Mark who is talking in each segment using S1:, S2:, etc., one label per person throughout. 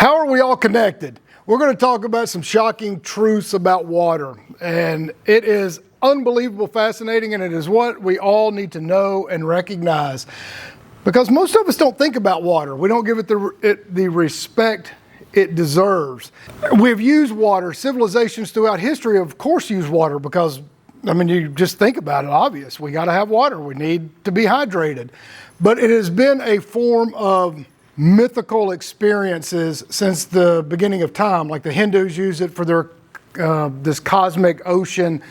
S1: How are we all connected? We're going to talk about some shocking truths about water, and it is unbelievable fascinating, and it is what we all need to know and recognize, because most of us don't think about water. We don't give it the respect it deserves. We've used water. Civilizations throughout history, of course, use water because, you just think about it, obvious. We got to have water. We need to be hydrated. But it has been a form of mythical experiences since the beginning of time. Like the Hindus use it for their this cosmic ocean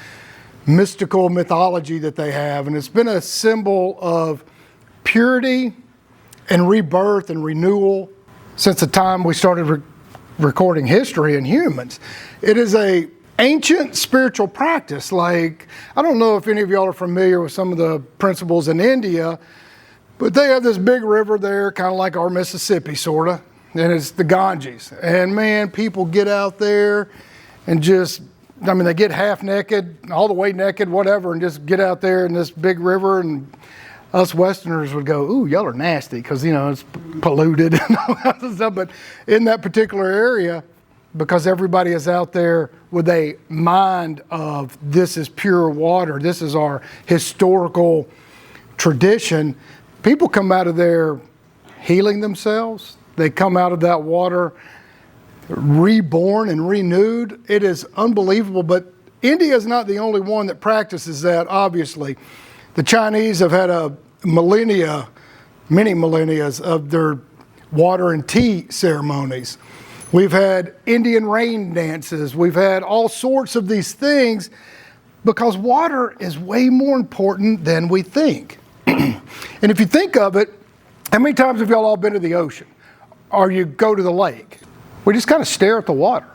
S1: mystical mythology that they have, and it's been a symbol of purity and rebirth and renewal since the time we started recording history in humans. It is a ancient spiritual practice. Like, I don't know if any of y'all are familiar with some of the principles in India, but they have this big river there, kind of like our Mississippi, sort of, and it's the Ganges. And man, people get out there and just, they get half naked, all the way naked, whatever, and just get out there in this big river, and us Westerners would go, ooh, y'all are nasty, because, it's polluted and all that stuff. But in that particular area, because everybody is out there with a mind of this is pure water, this is our historical tradition, people come out of there healing themselves. They come out of that water reborn and renewed. It is unbelievable, but India is not the only one that practices that, obviously. The Chinese have had many millennia of their water and tea ceremonies. We've had Indian rain dances. We've had all sorts of these things because water is way more important than we think. And if you think of it, how many times have y'all all been to the ocean? Or you go to the lake? We just kind of stare at the water.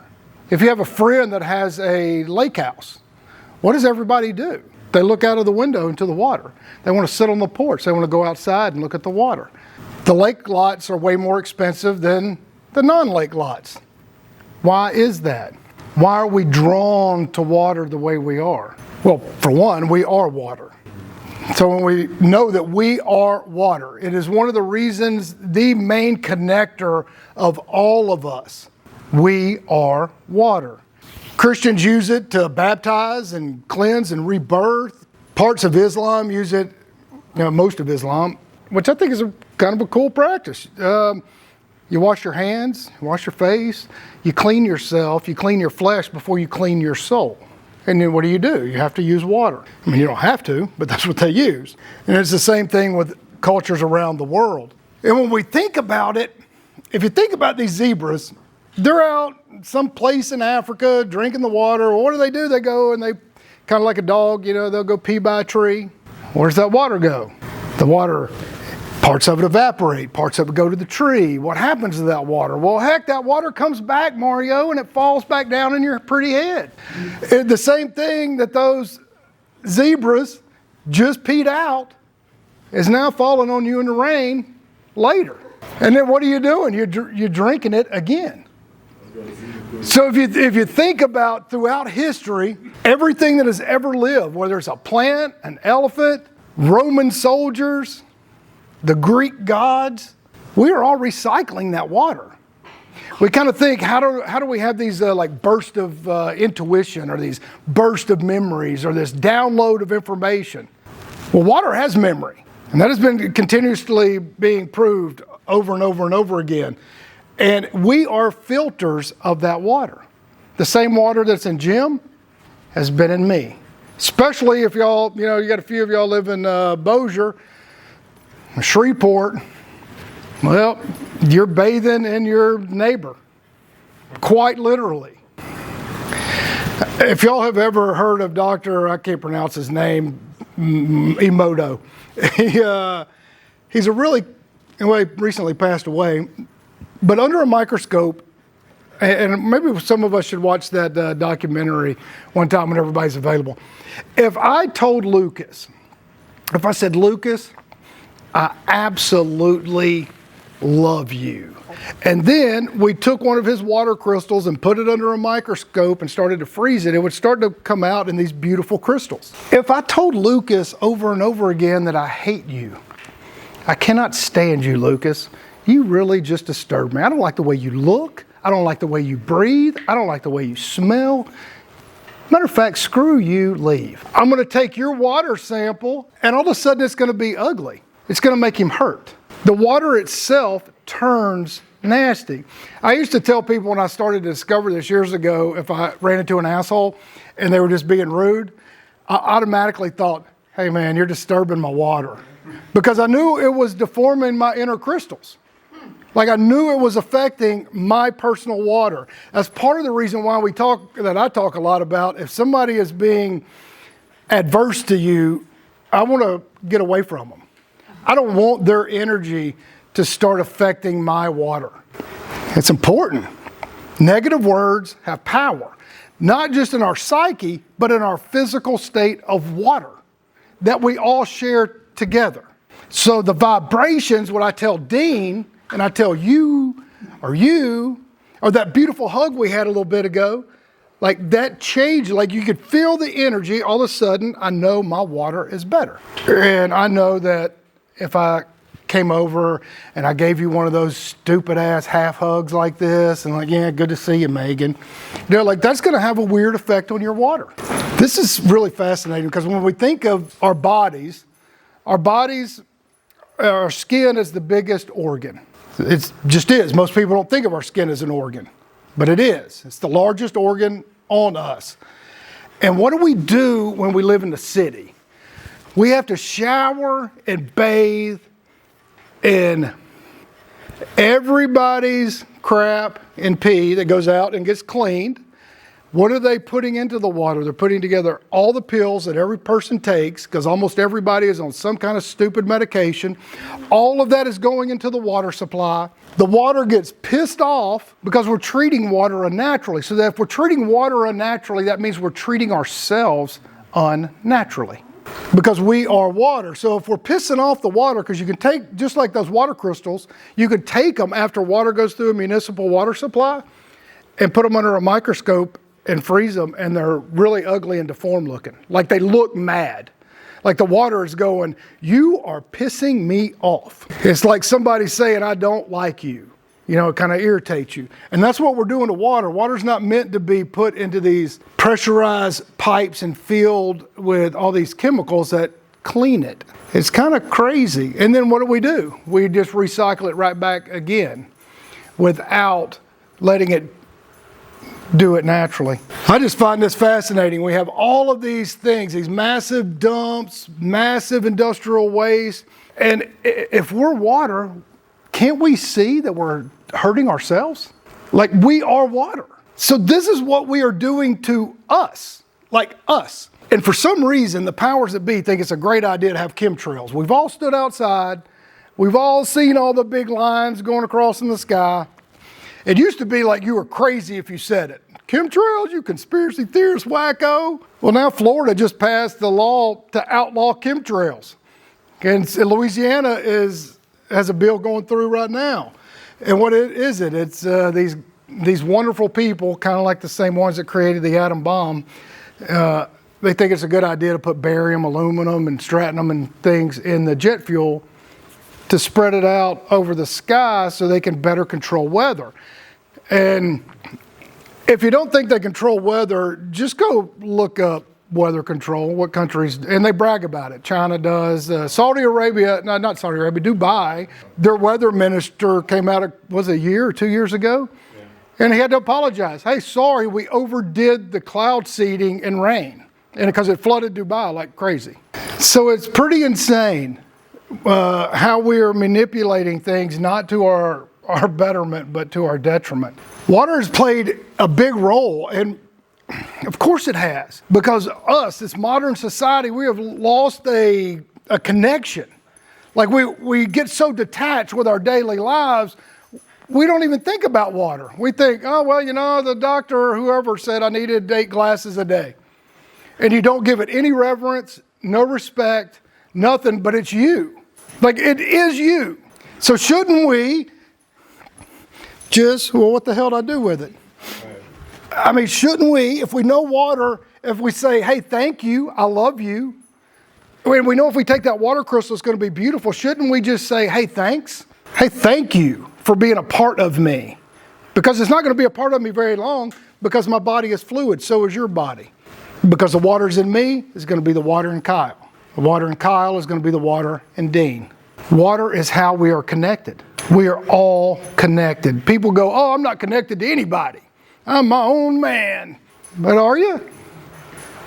S1: If you have a friend that has a lake house, what does everybody do? They look out of the window into the water. They want to sit on the porch. They want to go outside and look at the water. The lake lots are way more expensive than the non-lake lots. Why is that? Why are we drawn to water the way we are? Well, for one, we are water. So when we know that we are water, it is one of the reasons, the main connector of all of us. We are water. Christians use it to baptize and cleanse and rebirth. Parts of Islam use it, most of Islam, which I think is kind of a cool practice. You wash your hands, wash your face, you clean yourself, you clean your flesh before you clean your soul. And then what do? You have to use water. You don't have to, but that's what they use. And it's the same thing with cultures around the world. And when we think about it, if you think about these zebras, they're out someplace in Africa drinking the water. What do? They go and they, kind of like a dog, they'll go pee by a tree. Where does that water go? The water, parts of it evaporate, parts of it go to the tree. What happens to that water? Well, heck, that water comes back, Mario, and it falls back down in your pretty head. The same thing that those zebras just peed out is now falling on you in the rain later. And then what are you doing? You're drinking it again. So if you think about throughout history, everything that has ever lived, whether it's a plant, an elephant, Roman soldiers, the Greek gods, we are all recycling that water. We kind of think, how do we have these bursts of intuition, or these bursts of memories, or this download of information? Well, water has memory, and that has been continuously being proved over and over and over again. And we are filters of that water. The same water that's in Jim has been in me. Especially if y'all, you got a few of y'all live in Bossier, Shreveport. Well, you're bathing in your neighbor, quite literally. If y'all have ever heard of Dr., I can't pronounce his name, Emoto, he's recently passed away, but under a microscope, and maybe some of us should watch that documentary one time when everybody's available. If I told Lucas, if I said, Lucas, I absolutely love you. And then we took one of his water crystals and put it under a microscope and started to freeze it, it would start to come out in these beautiful crystals. If I told Lucas over and over again that I hate you, I cannot stand you, Lucas, you really just disturbed me. I don't like the way you look. I don't like the way you breathe. I don't like the way you smell. Matter of fact, screw you, leave. I'm going to take your water sample, and all of a sudden it's going to be ugly. It's going to make him hurt. The water itself turns nasty. I used to tell people when I started to discover this years ago, if I ran into an asshole and they were just being rude, I automatically thought, hey man, you're disturbing my water. Because I knew it was deforming my inner crystals. Like I knew it was affecting my personal water. That's part of the reason why I talk a lot about, if somebody is being adverse to you, I want to get away from them. I don't want their energy to start affecting my water. It's important. Negative words have power, not just in our psyche, but in our physical state of water that we all share together. So the vibrations, what I tell Dean, and I tell you, or that beautiful hug we had a little bit ago, like that changed, like you could feel the energy. All of a sudden, I know my water is better. And I know that if I came over and I gave you one of those stupid ass half hugs like this, and like, yeah, good to see you, Megan. You know, like that's going to have a weird effect on your water. This is really fascinating because when we think of our bodies, our skin is the biggest organ. It just is. Most people don't think of our skin as an organ, but it is. It's the largest organ on us. And what do we do when we live in the city? We have to shower and bathe in everybody's crap and pee that goes out and gets cleaned. What are they putting into the water? They're putting together all the pills that every person takes, because almost everybody is on some kind of stupid medication. All of that is going into the water supply. The water gets pissed off because we're treating water unnaturally. So that if we're treating water unnaturally, that means we're treating ourselves unnaturally. Because we are water. So if we're pissing off the water, because you can take, just like those water crystals, you can take them after water goes through a municipal water supply and put them under a microscope and freeze them, and they're really ugly and deformed looking. Like they look mad. Like the water is going, you are pissing me off. It's like somebody saying, I don't like you. You know, it kind of irritates you. And that's what we're doing to water. Water's not meant to be put into these pressurized pipes and filled with all these chemicals that clean it. It's kind of crazy. And then what do? We just recycle it right back again without letting it do it naturally. I just find this fascinating. We have all of these things, these massive dumps, massive industrial waste. And if we're water, can't we see that we're hurting ourselves? Like we are water. So this is what we are doing to us, like us. And for some reason, the powers that be think it's a great idea to have chemtrails. We've all stood outside. We've all seen all the big lines going across in the sky. It used to be like you were crazy if you said it. Chemtrails, you conspiracy theorist wacko. Well, now Florida just passed the law to outlaw chemtrails. And Louisiana has a bill going through right now. And what is it? It's these wonderful people, kind of like the same ones that created the atom bomb. They think it's a good idea to put barium, aluminum, and strontium and things in the jet fuel to spread it out over the sky so they can better control weather. And if you don't think they control weather, just go look up weather control, what countries, and they brag about it. China does, Saudi Arabia, no, not Saudi Arabia, Dubai, their weather minister came out, was it a year or 2 years ago? Yeah. And he had to apologize. Hey, sorry, we overdid the cloud seeding and rain. And because it flooded Dubai like crazy. So it's pretty insane how we are manipulating things, not to our betterment, but to our detriment. Water has played a big role, and of course it has, because us, this modern society, we have lost a connection. Like we get so detached with our daily lives, we don't even think about water. We think, oh, well, you know, the doctor or whoever said I needed 8 glasses a day. And you don't give it any reverence, no respect, nothing, but it's you. Like it is you. So shouldn't we just, well, what the hell do I do with it? I mean, shouldn't we, if we know water, if we say, hey, thank you, I love you, and we know if we take that water crystal, it's going to be beautiful, shouldn't we just say, hey, thanks? Hey, thank you for being a part of me. Because it's not going to be a part of me very long, because my body is fluid, so is your body. Because the water's in me, is going to be the water in Kyle. The water in Kyle is going to be the water in Dean. Water is how we are connected. We are all connected. People go, oh, I'm not connected to anybody. I'm my own man. But are you?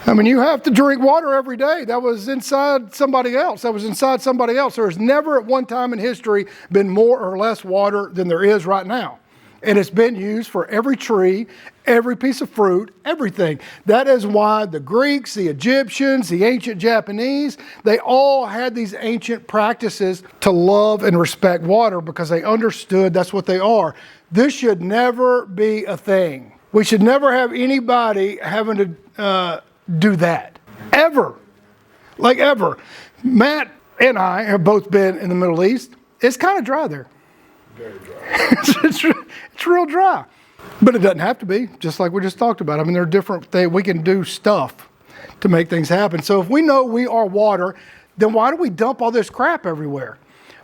S1: I mean, you have to drink water every day. That was inside somebody else. That was inside somebody else. There has never at one time in history been more or less water than there is right now. And it's been used for every tree, every piece of fruit, everything. That is why the Greeks, the Egyptians, the ancient Japanese, they all had these ancient practices to love and respect water because they understood that's what they are. This should never be a thing. We should never have anybody having to do that. Ever. Like ever. Matt and I have both been in the Middle East. It's kind of dry there.
S2: Very dry.
S1: It's real dry. But it doesn't have to be, just like we just talked about. I mean, there are different things. We can do stuff to make things happen. So if we know we are water, then why do we dump all this crap everywhere?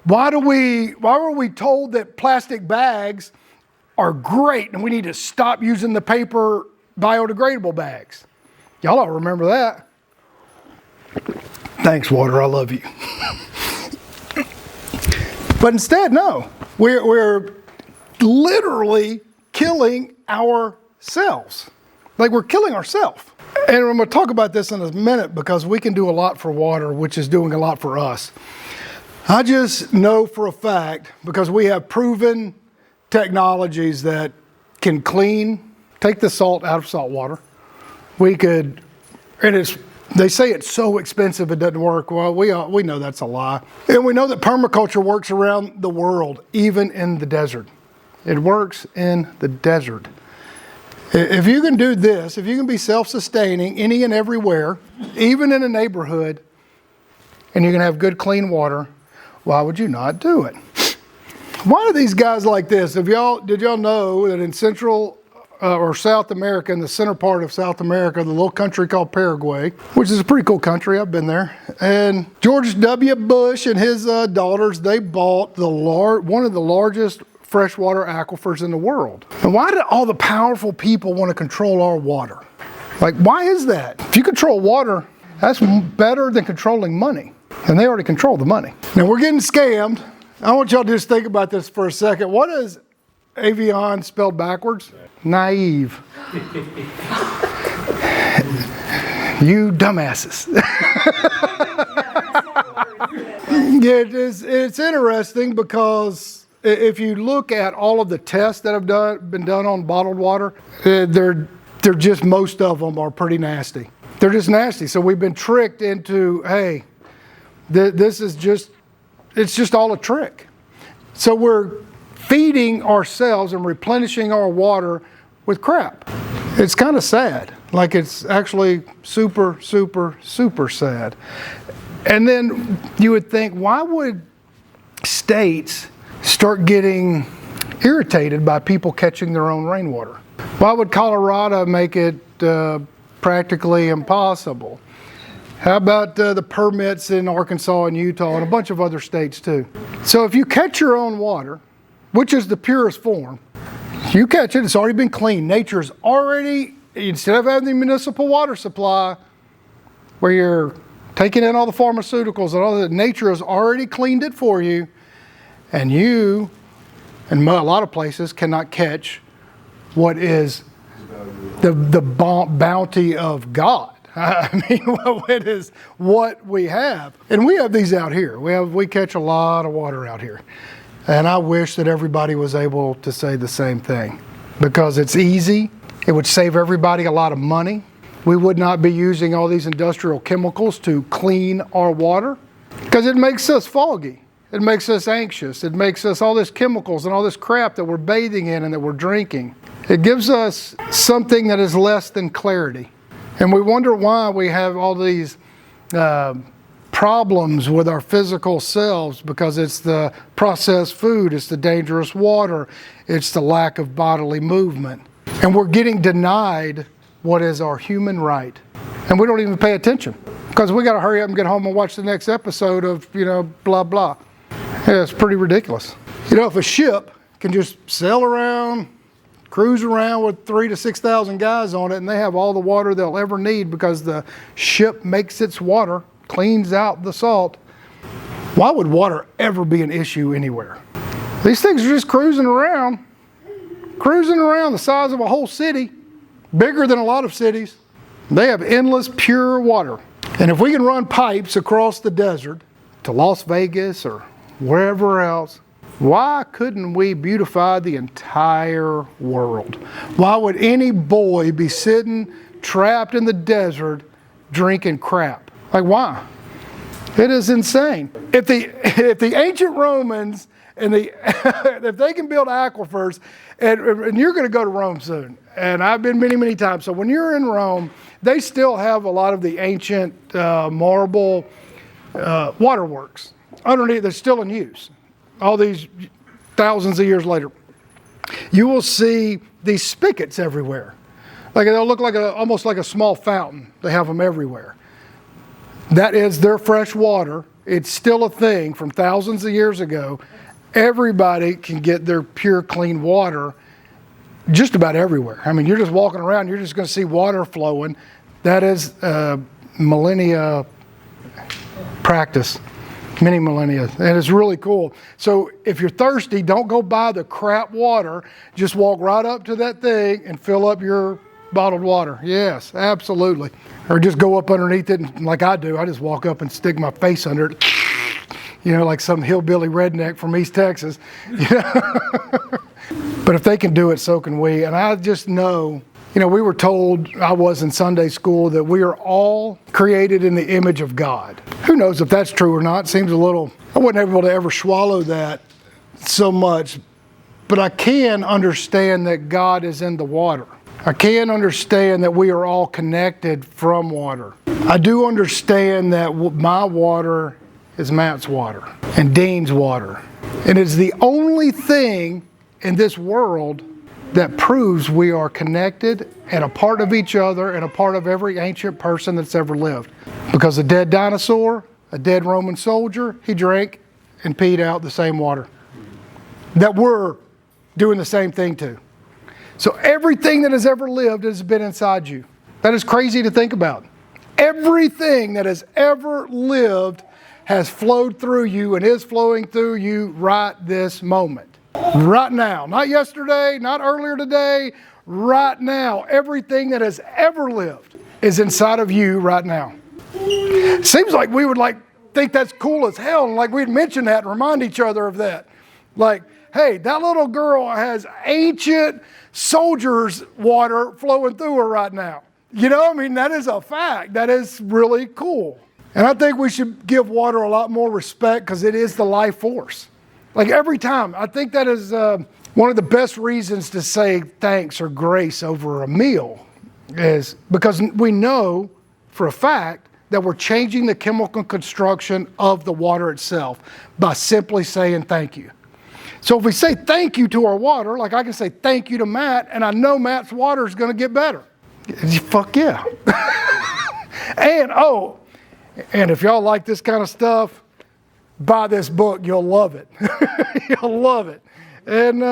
S1: Why were we told that plastic bags are great and we need to stop using the paper biodegradable bags? Y'all all remember that. Thanks, water. I love you. But instead, no. We're literally killing ourselves. Like we're killing ourselves. And I'm going to talk about this in a minute because we can do a lot for water, which is doing a lot for us. I just know for a fact, because we have proven technologies that can take the salt out of salt water. We could, and they say it's so expensive it doesn't work. Well, we know that's a lie. And we know that permaculture works around the world, even in the desert. It works in the desert. If you can do this, if you can be self-sustaining any and everywhere, even in a neighborhood, and you can have good clean water, why would you not do it? Why are these guys like this? Did y'all know that in Central or South America, in the center part of South America, the little country called Paraguay, which is a pretty cool country, I've been there. And George W. Bush and his daughters, they bought one of the largest freshwater aquifers in the world. And why do all the powerful people want to control our water? Like, why is that? If you control water, that's better than controlling money. And they already control the money. Now we're getting scammed. I want y'all to just think about this for a second. What is Avion spelled backwards? Naive. You dumbasses. Yeah, it's interesting because if you look at all of the tests that have been done on bottled water, they're just, most of them are pretty nasty. They're just nasty. So we've been tricked into, hey, this is just, it's just all a trick. So we're feeding ourselves and replenishing our water with crap. It's kind of sad. Like it's actually super, super, super sad. And then you would think, why would states start getting irritated by people catching their own rainwater? Why would Colorado make it practically impossible? How about the permits in Arkansas and Utah and a bunch of other states too? So if you catch your own water, which is the purest form, you catch it, it's already been cleaned. Nature's already, instead of having the municipal water supply where you're taking in all the pharmaceuticals and all that, nature has already cleaned it for you, and you, in a lot of places, cannot catch what is the bounty of God. I mean, it is what we have. And we have these out here. We catch a lot of water out here. And I wish that everybody was able to say the same thing, because it's easy. It would save everybody a lot of money. We would not be using all these industrial chemicals to clean our water, because it makes us foggy. It makes us anxious. It makes us all this chemicals and all this crap that we're bathing in and that we're drinking. It gives us something that is less than clarity. And we wonder why we have all these problems with our physical selves, because it's the processed food, it's the dangerous water, it's the lack of bodily movement. And we're getting denied what is our human right. And we don't even pay attention, because we got to hurry up and get home and watch the next episode of, blah, blah. Yeah, it's pretty ridiculous. You know, if a ship can just sail around, cruise around with 3,000 to 6,000 guys on it, and they have all the water they'll ever need because the ship makes its water, cleans out the salt, why would water ever be an issue anywhere? These things are just cruising around the size of a whole city, bigger than a lot of cities. They have endless pure water. And if we can run pipes across the desert to Las Vegas or wherever else, why couldn't we beautify the entire world? Why would any boy be sitting trapped in the desert drinking crap? Like, why? It is insane. If the ancient Romans and if they can build aquifers, and you're going to go to Rome soon, and I've been many, many times. So when you're in Rome, they still have a lot of the ancient marble waterworks underneath. They're still in use. All these thousands of years later, you will see these spigots everywhere. Like they'll look like almost like a small fountain. They have them everywhere. That is their fresh water. It's still a thing from thousands of years ago. Everybody can get their pure, clean water just about everywhere. I mean, you're just walking around, you're just going to see water flowing. That is millennia practice. Many millennia, and it's really cool. So if you're thirsty, don't go buy the crap water. Just walk right up to that thing and fill up your bottled water. Yes, absolutely. Or just go up underneath it, and like I do, I just walk up and stick my face under it. You know, like some hillbilly redneck from East Texas. You know? But if they can do it, so can we. And I just know, you know, we were told, I was in Sunday school, that we are all created in the image of God. Who knows if that's true or not? It seems a little, I wasn't able to ever swallow that so much. But I can understand that God is in the water. I can understand that we are all connected from water. I do understand that my water is Matt's water and Dean's water. And it's the only thing in this world that proves we are connected and a part of each other and a part of every ancient person that's ever lived. Because a dead dinosaur, a dead Roman soldier, he drank and peed out the same water that we're doing the same thing to. So everything that has ever lived has been inside you. That is crazy to think about. Everything that has ever lived has flowed through you and is flowing through you right this moment. Right now. Not yesterday, not earlier today. Right now. Everything that has ever lived is inside of you right now. Seems like we would think that's cool as hell, and like we'd mention that and remind each other of that. Like, hey, that little girl has ancient soldiers' water flowing through her right now. You know, I mean, that is a fact. That is really cool. And I think we should give water a lot more respect because it is the life force. Like every time, I think that is one of the best reasons to say thanks or grace over a meal, is because we know for a fact that we're changing the chemical construction of the water itself by simply saying thank you. So if we say thank you to our water, like I can say thank you to Matt, and I know Matt's water is going to get better. Fuck yeah. And if y'all like this kind of stuff, buy this book. You'll love it. You'll love it. And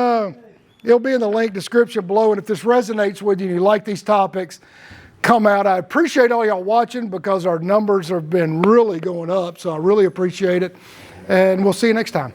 S1: it'll be in the link description below. And if this resonates with you and you like these topics, come out. I appreciate all y'all watching because our numbers have been really going up. So I really appreciate it. And we'll see you next time.